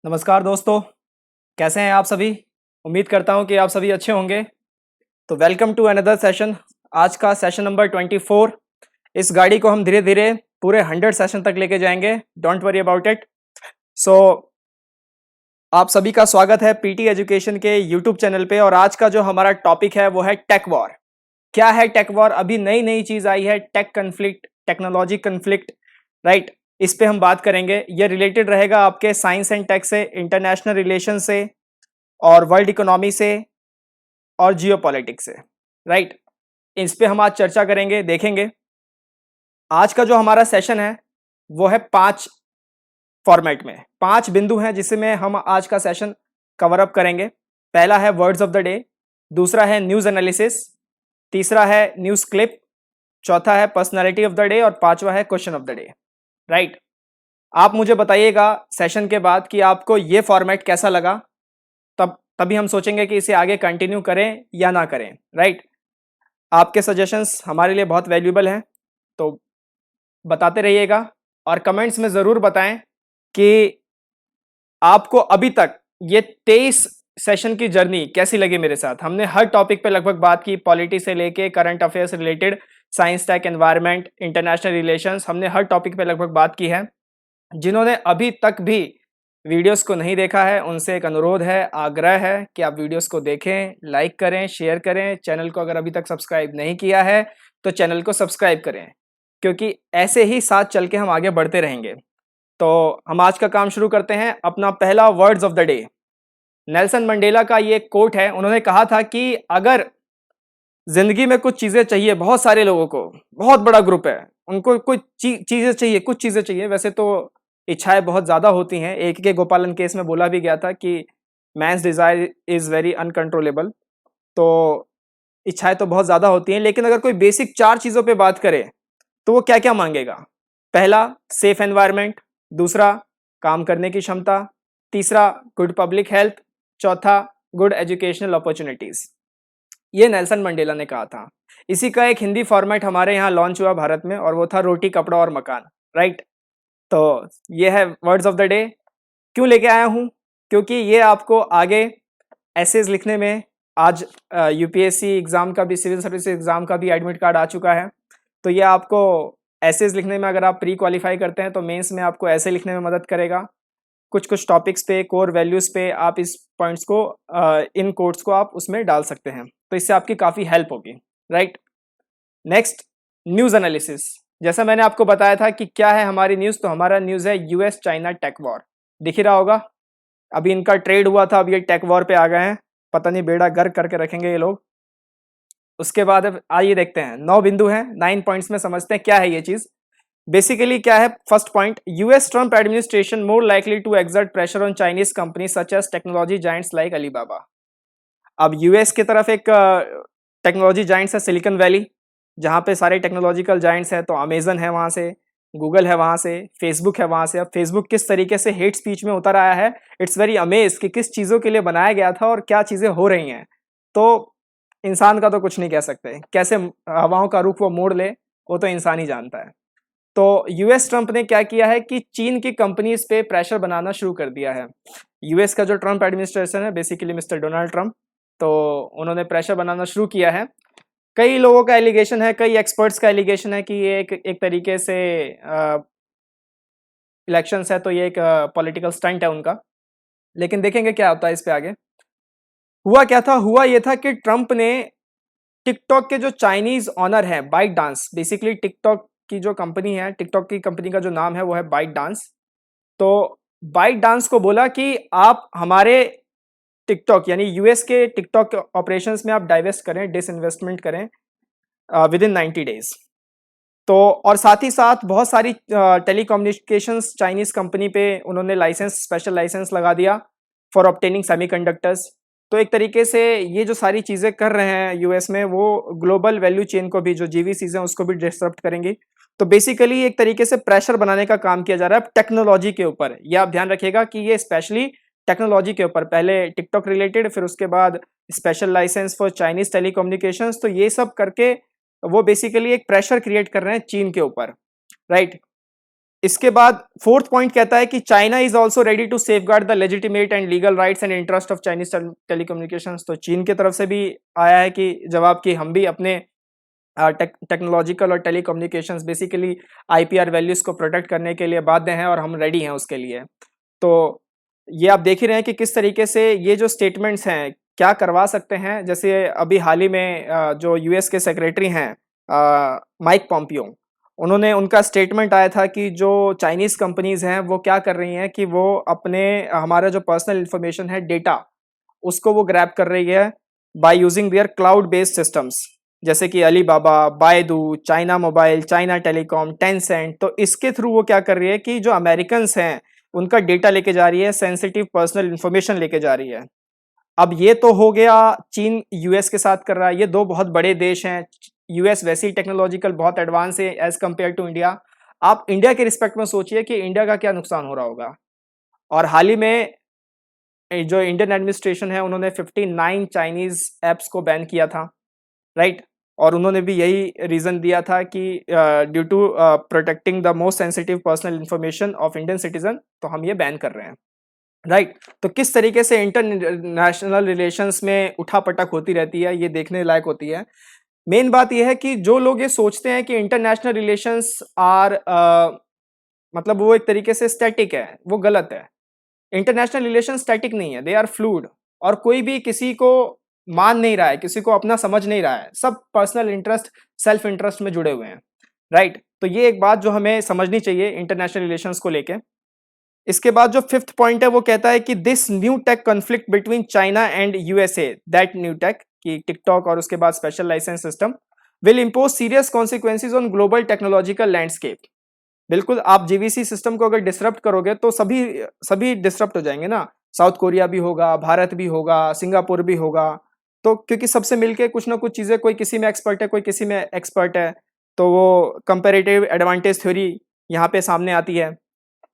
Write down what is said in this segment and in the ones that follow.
नमस्कार दोस्तों, कैसे हैं आप सभी? उम्मीद करता हूं कि आप सभी अच्छे होंगे। तो वेलकम टू अनदर सेशन। आज का सेशन नंबर 24। इस गाड़ी को हम धीरे-धीरे पूरे 100 सेशन तक लेके जाएंगे। Don't worry about it. So आप सभी का स्वागत है पीटी एजुकेशन के यूट्यूब चैनल पे। और आज का जो हमारा टॉपिक है वो है टेक वॉर। क्या है टेक वॉर? अभी नई नई चीज आई है, tech conflict, technology conflict, right? इस पे हम बात करेंगे। ये रिलेटेड रहेगा आपके साइंस एंड टेक से, इंटरनेशनल रिलेशन से, और वर्ल्ड इकोनॉमी से, और जियोपॉलिटिक्स से, राइट? इस पे हम आज चर्चा करेंगे, देखेंगे। आज का जो हमारा सेशन है वो है 5 फॉर्मेट में, 5 बिंदु हैं जिसमें हम आज का सेशन कवर अप करेंगे। पहला है वर्ड्स ऑफ द डे, दूसरा है न्यूज एनालिसिस, तीसरा है न्यूज क्लिप, चौथा है पर्सनालिटी ऑफ द डे, और पांचवा है question of the day, right? आप मुझे बताइएगा सेशन के बाद कि आपको ये फॉर्मेट कैसा लगा। तभी हम सोचेंगे कि इसे आगे कंटिन्यू करें या ना करें, राइट? आपके सजेशंस हमारे लिए बहुत वैल्यूएबल हैं, तो बताते रहिएगा। और कमेंट्स में ज़रूर बताएं कि आपको अभी तक ये 23 सेशन की जर्नी कैसी लगी मेरे साथ। हमने हर टॉपिक पे लगभग बात की, पॉलिटी से लेके current affairs related, science tech environment, international relations, हमने हर टॉपिक पे लगभग बात की है। जिन्होंने अभी तक भी वीडियोस को नहीं देखा है उनसे एक अनुरोध है, आग्रह है कि आप वीडियोस को देखें, लाइक करें, शेयर करें। चैनल को अगर अभी तक सब्सक्राइब नहीं किया है तो चैनल को सब्सक्राइब करें, क्योंकि ऐसे ही साथ चल के हम आगे बढ़ते रहेंगे। तो हम आज का काम शुरू करते हैं। अपना पहला words of the day, Nelson Mandela का ये कोट है। उन्होंने कहा था कि अगर जिंदगी में कुछ चीजें चाहिए, बहुत सारे लोगों को, बहुत बड़ा ग्रुप है, उनको कुछ चीजें चाहिए, कुछ चीजें चाहिए, वैसे तो इच्छाएं बहुत ज्यादा होती हैं। एक के गोपालन केस में बोला भी गया था कि man's desire is very uncontrollable. तो इच्छाएं तो बहुत ज्यादा होती हैं, लेकिन अगर कोई बेसिक 4 चीजों पे बात करे तो वो क्या क्या मांगेगा? पहला, सेफ एनवायरनमेंट, दूसरा, काम करने की क्षमता, तीसरा, गुड पब्लिक हेल्थ, चौथा, गुड एजुकेशनल अपॉर्चुनिटीज। ये नेल्सन मंडेला ने कहा था। इसी का एक हिंदी फॉर्मेट हमारे यहाँ लॉन्च हुआ भारत में, और वो था रोटी कपड़ा और मकान, राइट? तो ये है वर्ड्स ऑफ द डे। क्यों लेके आया हूँ? क्योंकि ये आपको आगे एसेज लिखने में, आज यूपीएससी एग्जाम का भी, सिविल सर्विस एग्जाम का भी एडमिट कार्ड आ चुका है। तो ये आपको एसेज लिखने में, अगर आप प्री क्वालिफाई करते हैं तो मेंस में आपको ऐसे लिखने में मदद करेगा। कुछ कुछ टॉपिक्स पे, कोर वैल्यूज पे आप इस पॉइंट्स को, इन कोट्स को आप उसमें डाल सकते हैं, तो इससे आपकी काफ़ी हेल्प होगी, राइट? Next, news analysis. जैसा मैंने आपको बताया था कि क्या है हमारी न्यूज़, तो हमारा न्यूज़ है यूएस चाइना टेक वॉर। दिख ही रहा होगा, अभी इनका ट्रेड हुआ था, अब ये टेक वॉर पे आ गए हैं। पता नहीं बेड़ा गर्क करके रखेंगे ये लोग। उसके बाद अब आइए देखते हैं, 9 बिंदु हैं, 9 पॉइंट्स में समझते हैं क्या है ये चीज़। बेसिकली क्या है? First point, US Trump administration more likely to exert pressure on Chinese company such as technology giants like Alibaba. अब यूएस की तरफ एक टेक्नोलॉजी जाइंट्स है सिलिकॉन वैली, जहाँ पे सारे टेक्नोलॉजिकल जाइंट्स हैं। तो अमेजन है वहाँ से, गूगल है वहाँ से, फेसबुक है वहाँ से। अब फेसबुक किस तरीके से हेट स्पीच में उतर आया है, इट्स वेरी अमेज कि किस चीज़ों के लिए बनाया गया था और क्या चीज़ें हो रही हैं। तो इंसान का तो कुछ नहीं कह सकते, कैसे हवाओं का रुख वो मोड़ ले, वो तो इंसान ही जानता है। तो यूएस ट्रंप ने क्या किया है कि चीन की कंपनीज पे प्रेशर बनाना शुरू कर दिया है। यूएस का जो ट्रंप एडमिनिस्ट्रेशन है, बेसिकली मिस्टर डोनाल्ड ट्रंप, तो उन्होंने प्रेशर बनाना शुरू किया है। कई लोगों का एलिगेशन है, कई एक्सपर्ट्स का एलिगेशन है कि ये एक तरीके से इलेक्शंस है, तो ये एक पॉलिटिकल स्टंट है उनका। लेकिन देखेंगे क्या होता है इस पे आगे। हुआ क्या था? हुआ ये था कि ट्रंप ने टिकटॉक के जो चाइनीज ऑनर है बाइट डांस, बेसिकली टिकटॉक की जो कंपनी है, टिकटॉक की कंपनी का जो नाम है वो है बाइट डांस। तो बाइट डांस को बोला कि आप हमारे टिकटॉक, यानी यूएस के टिकटॉक ऑपरेशंस में आप डाइवेस्ट करें, डिसइन्वेस्टमेंट करें विद इन 90 डेज। तो और साथ ही साथ बहुत सारी टेलीकम्युनिकेशंस चाइनीज कंपनी पे उन्होंने लाइसेंस, स्पेशल लाइसेंस लगा दिया फॉर ऑब्टेनिंग सेमीकंडक्टर्स। तो एक तरीके से ये जो सारी चीज़ें कर रहे हैं यूएस में, वो ग्लोबल वैल्यू चेन को भी, जो जीवीसीज हैं उसको भी डिस्टर्ब करेंगे। तो बेसिकली एक तरीके से प्रेशर बनाने का काम किया जा रहा है टेक्नोलॉजी के ऊपर। ये आप ध्यान रखिएगा कि ये स्पेशली टेक्नोलॉजी के ऊपर, पहले टिकटॉक रिलेटेड, फिर उसके बाद special licence for Chinese telecommunications. तो ये सब करके वो बेसिकली एक प्रेशर क्रिएट कर रहे हैं चीन के ऊपर, राइट? इसके बाद फोर्थ पॉइंट कहता है कि China is also ready to safeguard the legitimate and legal rights and interest of Chinese telecommunication. तो चीन की तरफ से भी आया है कि जवाब कि हम भी अपने टेक्नोलॉजिकल और टेलीकम्युनिकेशंस बेसिकली आईपीआर वैल्यूज को प्रोटेक्ट करने के लिए बाध्य हैं और हम रेडी हैं उसके लिए। तो ये आप देख ही रहे हैं कि किस तरीके से ये जो स्टेटमेंट्स हैं क्या करवा सकते हैं। जैसे अभी हाल ही में जो यूएस के सेक्रेटरी हैं माइक पॉम्पियो, उन्होंने उनका स्टेटमेंट आया था कि जो चाइनीज़ कंपनीज हैं वो क्या कर रही हैं कि वो अपने हमारा जो पर्सनल इंफॉर्मेशन है डेटा उसको वो ग्रैब कर रही है by using their cloud based systems, जैसे कि Alibaba, बायदू, China mobile, China telecom, Tencent. तो इसके थ्रू वो क्या कर रही है कि जो अमेरिकन्स हैं उनका डेटा लेके जा रही है, सेंसिटिव पर्सनल इंफॉर्मेशन लेके जा रही है। अब ये तो हो गया चीन यूएस के साथ कर रहा है, ये दो बहुत बड़े देश हैं। यूएस वैसे ही टेक्नोलॉजिकल बहुत एडवांस है एज कम्पेयर टू इंडिया। आप इंडिया के रिस्पेक्ट में सोचिए कि इंडिया का क्या नुकसान हो रहा होगा। और हाल ही में जो इंडियन एडमिनिस्ट्रेशन है उन्होंने 59 चाइनीज ऐप्स को बैन किया था, राइट। और उन्होंने भी यही रीजन दिया था कि due to protecting the most sensitive personal information of Indian citizen, तो हम ये बैन कर रहे हैं, राइट। तो किस तरीके से इंटरनेशनल रिलेशंस में उठापटक होती रहती है, ये देखने लायक होती है। मेन बात यह है कि जो लोग ये सोचते हैं कि इंटरनेशनल रिलेशंस आर मतलब वो एक तरीके से स्टैटिक है, वो गलत है। इंटरनेशनल रिलेशन स्टैटिक नहीं है, दे आर फ्लूइड। और कोई भी किसी को मान नहीं रहा है, किसी को अपना समझ नहीं रहा है, सब पर्सनल इंटरेस्ट, सेल्फ इंटरेस्ट में जुड़े हुए हैं, राइट। तो ये एक बात जो हमें समझनी चाहिए इंटरनेशनल रिलेशंस को लेके। इसके बाद जो फिफ्थ पॉइंट है वो कहता है कि this new tech conflict between China and USA, that new tech कि टिकटॉक और उसके बाद special licence system will impose serious consequences on global technological landscape. बिल्कुल, आप जीवीसी सिस्टम को अगर डिसरप्ट करोगे तो सभी सभी डिसरप्ट हो जाएंगे ना। साउथ कोरिया भी होगा, भारत भी होगा, सिंगापुर भी होगा। तो क्योंकि सबसे मिलके कुछ ना कुछ चीज़ें, कोई किसी में एक्सपर्ट है, कोई किसी में एक्सपर्ट है, तो वो कंपैरेटिव एडवांटेज थ्योरी यहाँ पे सामने आती है।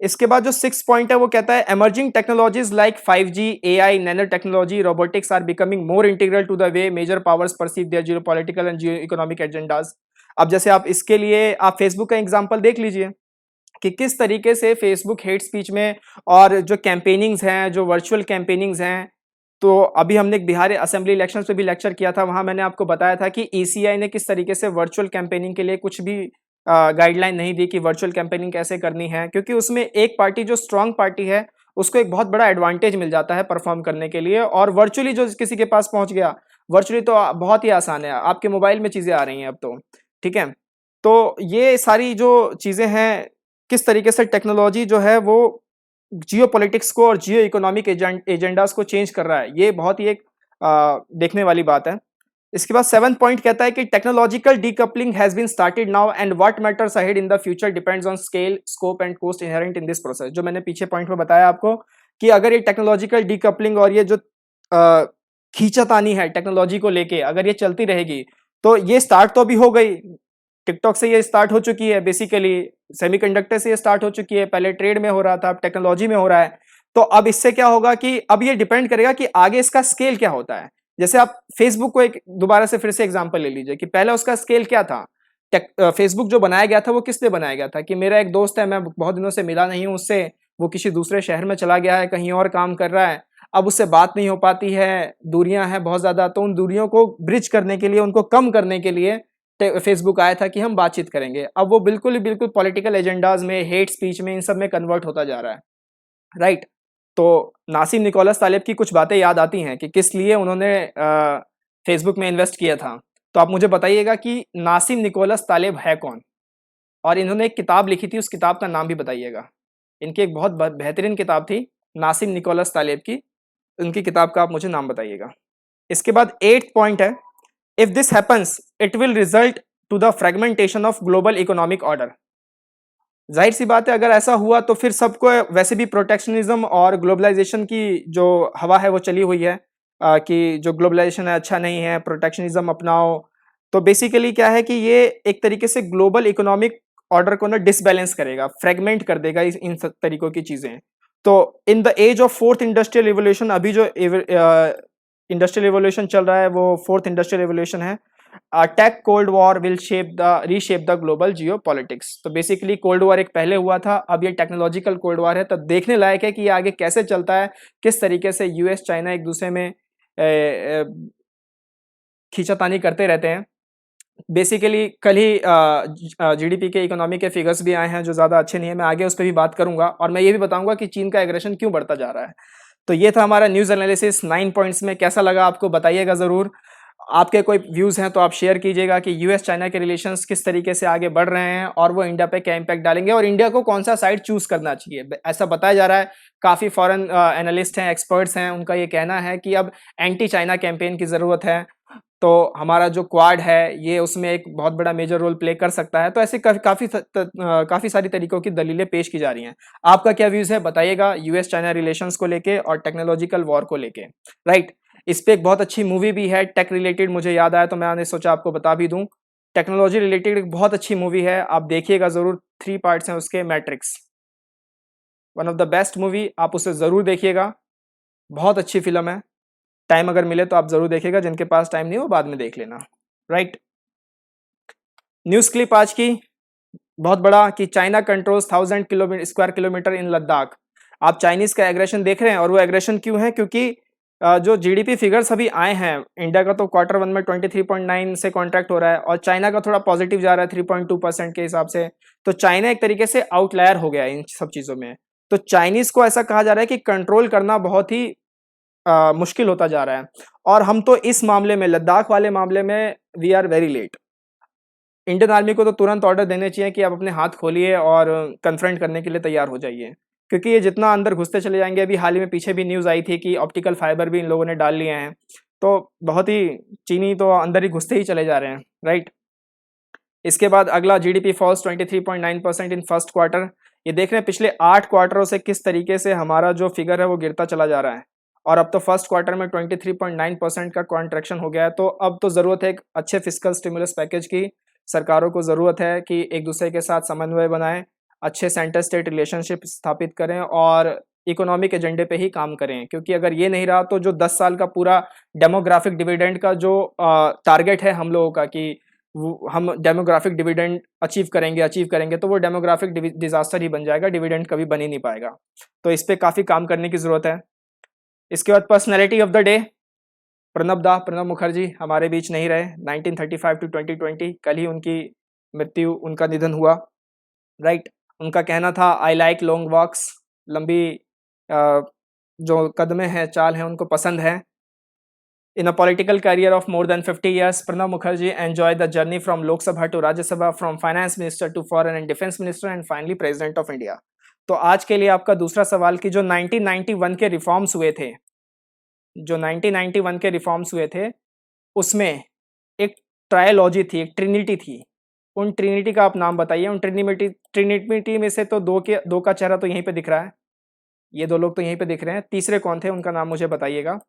इसके बाद जो सिक्स पॉइंट है वो कहता है emerging technologies like 5G, AI, nano technology, robotics are becoming more integral to the way major powers perceive their geopolitical and geo economic agendas. अब जैसे आप इसके लिए आप फेसबुक का एग्जांपल देख लीजिए कि किस तरीके से फेसबुक हेट स्पीच में और जो कैंपेनिंग्स हैं, जो वर्चुअल कैंपेनिंग्स हैं। तो अभी हमने एक बिहार असेंबली इलेक्शंस पे भी लेक्चर किया था, वहां मैंने आपको बताया था कि ईसीआई ने किस तरीके से वर्चुअल कैंपेनिंग के लिए कुछ भी गाइडलाइन नहीं दी कि वर्चुअल कैंपेनिंग कैसे करनी है, क्योंकि उसमें एक पार्टी जो स्ट्रांग पार्टी है उसको एक बहुत बड़ा एडवांटेज मिल जाता है परफॉर्म करने के लिए। और वर्चुअली जो किसी के पास पहुंच गया, वर्चुअली तो बहुत ही आसान है, आपके मोबाइल में चीज़ें आ रही हैं अब तो, ठीक है। तो ये सारी जो चीज़ें हैं, किस तरीके से टेक्नोलॉजी जो है वो जियो पॉलिटिक्स को और जियो इकोनॉमिक एजेंडाज को चेंज कर रहा है, ये बहुत ही एक देखने वाली बात है। इसके बाद सेवंथ पॉइंट कहता है कि technological decoupling has been started now and what matters ahead in the future depends on scale, scope and cost inherent in this process. जो मैंने पीछे पॉइंट में बताया आपको कि अगर ये टेक्नोलॉजिकल डीकपलिंग और ये जो खींचातानी है टेक्नोलॉजी को लेके, अगर ये चलती रहेगी, तो ये स्टार्ट तो अभी हो गई, टिकटॉक से ये स्टार्ट हो चुकी है, बेसिकली सेमीकंडक्टर से ये स्टार्ट हो चुकी है, पहले ट्रेड में हो रहा था, अब टेक्नोलॉजी में हो रहा है। तो अब इससे क्या होगा कि अब ये डिपेंड करेगा कि आगे इसका स्केल क्या होता है। जैसे आप फेसबुक को एक दोबारा से फिर से एग्जांपल ले लीजिए कि पहले उसका स्केल क्या था। फेसबुक जो बनाया गया था वो किस लिए बनाया गया था कि मेरा एक दोस्त है, मैं बहुत दिनों से मिला नहीं हूँ उससे, वो किसी दूसरे शहर में चला गया है, कहीं और काम कर रहा है, अब उससे बात नहीं हो पाती है, दूरियां हैं बहुत ज्यादा, तो उन दूरियों को ब्रिज करने के लिए, उनको कम करने के लिए फेसबुक आया था कि हम बातचीत करेंगे। अब वो बिल्कुल ही बिल्कुल पॉलिटिकल एजेंडाज में, हेट स्पीच में, इन सब में कन्वर्ट होता जा रहा है, राइट। तो नासिम निकोलस तालेब की कुछ बातें याद आती हैं कि किस लिए उन्होंने फेसबुक में इन्वेस्ट किया था। तो आप मुझे बताइएगा कि नासिम निकोलस तालेब है कौन, और इन्होंने एक किताब लिखी थी, उस किताब का नाम भी बताइएगा। इनकी एक बहुत बेहतरीन किताब थी नासिम निकोलस तालेब की, उनकी किताब का आप मुझे नाम बताइएगा। इसके बाद एट्थ पॉइंट है, if this happens it will result to the fragmentation of global economic order. जाहिर सी बात है, अगर ऐसा हुआ तो फिर सबको, वैसे भी प्रोटेक्शनिज्म और ग्लोबलाइजेशन की जो हवा है वो चली हुई है कि जो ग्लोबलाइजेशन है अच्छा नहीं है, प्रोटेक्शनिज्म अपनाओ। तो बेसिकली क्या है कि ये एक तरीके से ग्लोबल इकोनॉमिक ऑर्डर को ना डिसबैलेंस करेगा, फ्रेगमेंट कर देगा इन सब तरीकों की चीजें। तो in the age of fourth industrial revolution, अभी जो इंडस्ट्रियल रिवोल्यूशन चल रहा है वो फोर्थ इंडस्ट्रियल रिवोल्यूशन है, tech cold war will reshape the global geo politics. तो बेसिकली कोल्ड वॉर एक पहले हुआ था, अब ये टेक्नोलॉजिकल कोल्ड वॉर है। तो देखने लायक है कि ये आगे कैसे चलता है, किस तरीके से यूएस चाइना एक दूसरे में खींचातानी करते रहते हैं। बेसिकली कल ही जीडीपी के इकोनॉमी के फिगर्स भी आए हैं जो ज़्यादा अच्छे नहीं है, मैं आगे उस पर भी बात करूंगा और मैं ये भी बताऊंगा कि चीन का एग्रेशन क्यों बढ़ता जा रहा है। तो ये था हमारा न्यूज़ एनालिसिस 9 पॉइंट्स में। कैसा लगा आपको बताइएगा ज़रूर। आपके कोई व्यूज़ हैं तो आप शेयर कीजिएगा कि यूएस चाइना के रिलेशंस किस तरीके से आगे बढ़ रहे हैं और वो इंडिया पे क्या इम्पैक्ट डालेंगे और इंडिया को कौन सा साइड चूज करना चाहिए। ऐसा बताया जा रहा है, काफ़ी फॉरेन एनालिस्ट हैं, एक्सपर्ट्स हैं, उनका ये कहना है कि अब एंटी चाइना कैंपेन की ज़रूरत है। तो हमारा जो क्वाड है ये उसमें एक बहुत बड़ा मेजर रोल प्ले कर सकता है। तो ऐसे काफ़ी सारी तरीकों की दलीलें पेश की जा रही हैं। आपका क्या व्यूज़ है बताइएगा यूएस चाइना रिलेशंस को लेके और टेक्नोलॉजिकल वॉर को लेके, राइट। इस पे एक बहुत अच्छी मूवी भी है टेक रिलेटेड, मुझे याद आया तो मैंने सोचा आपको बता भी दूं। टेक्नोलॉजी रिलेटेड एक बहुत अच्छी मूवी है, आप देखिएगा ज़रूर। 3 पार्ट्स हैं उसके। Matrix one of the best movie, आप उसे ज़रूर देखिएगा, बहुत अच्छी फिल्म है। टाइम अगर मिले तो आप ज़रूर देखिएगा, जिनके पास टाइम नहीं हो बाद में देख लेना, राइट। न्यूज़ क्लिप आज की बहुत बड़ा कि चाइना कंट्रोल्स 1000 स्क्वायर किलोमीटर इन लद्दाख। आप चाइनीज का एग्रेशन देख रहे हैं और वो एग्रेशन क्यों है, क्योंकि जो जीडीपी फिगर्स अभी आए हैं, इंडिया का तो क्वार्टर 1 में 23.9 से कॉन्ट्रैक्ट हो रहा है और चाइना का थोड़ा पॉजिटिव जा रहा है 3.2% के हिसाब से। तो चाइना एक तरीके से आउटलायर हो गया है इन सब चीज़ों में। तो चाइनीज को ऐसा कहा जा रहा है कि कंट्रोल करना बहुत ही मुश्किल होता जा रहा है और हम तो इस मामले में, लद्दाख वाले मामले में, we are very late. Indian army को तो तुरंत ऑर्डर देने चाहिए कि आप अपने हाथ खोलिए और कन्फ्रंट करने के लिए तैयार हो जाइए, क्योंकि ये जितना अंदर घुसते चले जाएंगे। अभी हाल ही में पीछे भी न्यूज़ आई थी कि ऑप्टिकल फाइबर भी इन लोगों ने डाल लिए हैं। तो बहुत ही चीनी तो अंदर ही घुसते ही चले जा रहे हैं, राइट। इसके बाद अगला GDP falls 23.9% in first quarter. ये देख रहे हैं पिछले 8 क्वार्टरों से किस तरीके से हमारा जो फिगर है वो गिरता चला जा रहा है और अब तो फर्स्ट क्वार्टर में 23.9% का कॉन्ट्रैक्शन हो गया है। तो अब तो ज़रूरत है एक अच्छे फिस्कल स्टिमुलस पैकेज की। सरकारों को ज़रूरत है कि एक दूसरे के साथ समन्वय बनाएं, अच्छे सेंटर स्टेट रिलेशनशिप स्थापित करें और इकोनॉमिक एजेंडे पे ही काम करें, क्योंकि अगर ये नहीं रहा तो जो 10 साल का पूरा डेमोग्राफिक डिविडेंड का जो टारगेट है हम लोगों का कि हम डेमोग्राफिक डिविडेंड अचीव करेंगे तो वो डेमोग्राफिक डिजास्टर ही बन जाएगा, डिविडेंड कभी बन ही नहीं पाएगा। तो इस पर काफ़ी काम करने की ज़रूरत है। इसके बाद personality of the day, Pranab Mukherjee हमारे बीच नहीं रहे। 1935 टू 2020 कल ही उनका निधन हुआ, राइट। उनका कहना था आई लाइक लॉन्ग वॉक्स, लंबी जो कदमें हैं, चाल हैं, उनको पसंद है। In a political career of more than 50 years, Pranab Mukherjee enjoy the journey from Lok Sabha to Rajya Sabha, from finance minister to foreign and defence minister and finally president of India. तो आज के लिए आपका दूसरा सवाल कि जो 1991 के रिफॉर्म्स हुए थे, उसमें एक ट्रायोलॉजी थी, एक ट्रिनिटी थी। उन ट्रिनिटी का आप नाम बताइए। उन ट्रिनिटी में से तो दो का चेहरा तो यहीं पे दिख रहा है, ये 2 लोग तो यहीं पे दिख रहे हैं। तीसरे कौन थे, उनका नाम मुझे बताइएगा।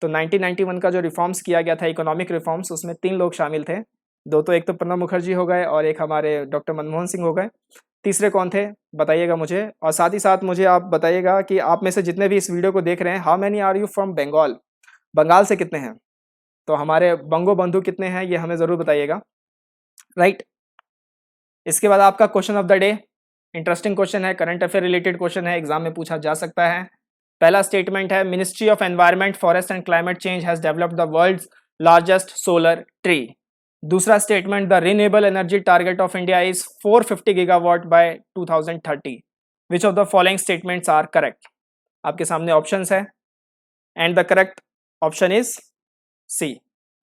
तो 1991 का जो रिफॉर्म्स किया गया था, इकोनॉमिक रिफॉर्म्स, उसमें 3 लोग शामिल थे। एक तो प्रणब मुखर्जी हो गए और एक हमारे डॉक्टर मनमोहन सिंह हो गए। तीसरे कौन थे बताइएगा मुझे। और साथ ही साथ मुझे आप बताइएगा कि आप में से जितने भी इस वीडियो को देख रहे हैं, how many are you from Bengal, Bengal से कितने हैं। तो हमारे बंगो बंधु कितने हैं ये हमें ज़रूर बताइएगा, राइट। इसके बाद आपका question of the day, interesting question है, करंट अफेयर रिलेटेड क्वेश्चन है, एग्जाम में पूछा जा सकता है। पहला स्टेटमेंट है, ministry of environment, forest and climate change has developed the world's largest solar tree. दूसरा statement, the renewable energy target of India is 450 gigawatt by 2030। Which of the following statements are correct. आपके सामने options है and the correct option is C.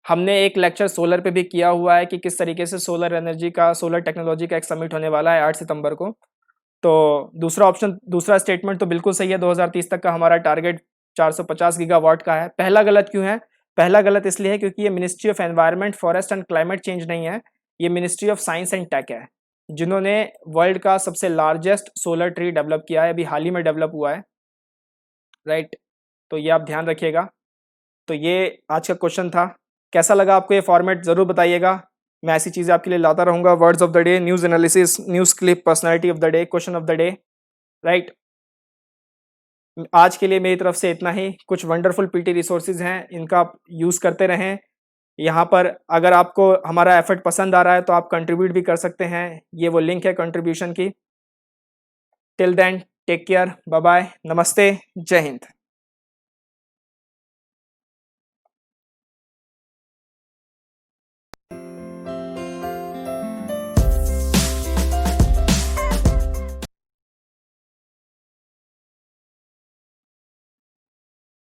हमने एक lecture solar पे भी किया हुआ है कि किस तरीके से सोलर एनर्जी का, सोलर टेक्नोलॉजी का एक समिट होने वाला है 8 सितंबर को। तो दूसरा स्टेटमेंट तो बिल्कुल सही है। 2030 तक का हमारा टारगेट 450 गीगावाट का है। पहला गलत क्यों है? पहला गलत इसलिए है क्योंकि ये ministry of environment, forest and climate change नहीं है, ये ministry of science and tech है, जिन्होंने वर्ल्ड का सबसे लार्जेस्ट सोलर ट्री डेवलप किया है, अभी हाल ही में डेवलप हुआ है, राइट। तो ये आप ध्यान रखिएगा। तो ये आज का क्वेश्चन था। कैसा लगा आपको ये फॉर्मेट ज़रूर बताइएगा। मैं ऐसी चीज़ें आपके लिए लाता रहूँगा। Words of the day, news analysis, news clip, personality of the day, question of the day, right. आज के लिए मेरी तरफ से इतना ही। कुछ वंडरफुल पीटी रिसोर्सेज हैं, इनका आप यूज़ करते रहें। यहाँ पर अगर आपको हमारा एफर्ट पसंद आ रहा है तो आप कंट्रीब्यूट भी कर सकते हैं, ये वो लिंक है कंट्रीब्यूशन की। Till then take care, bye bye, नमस्ते, जय हिंद।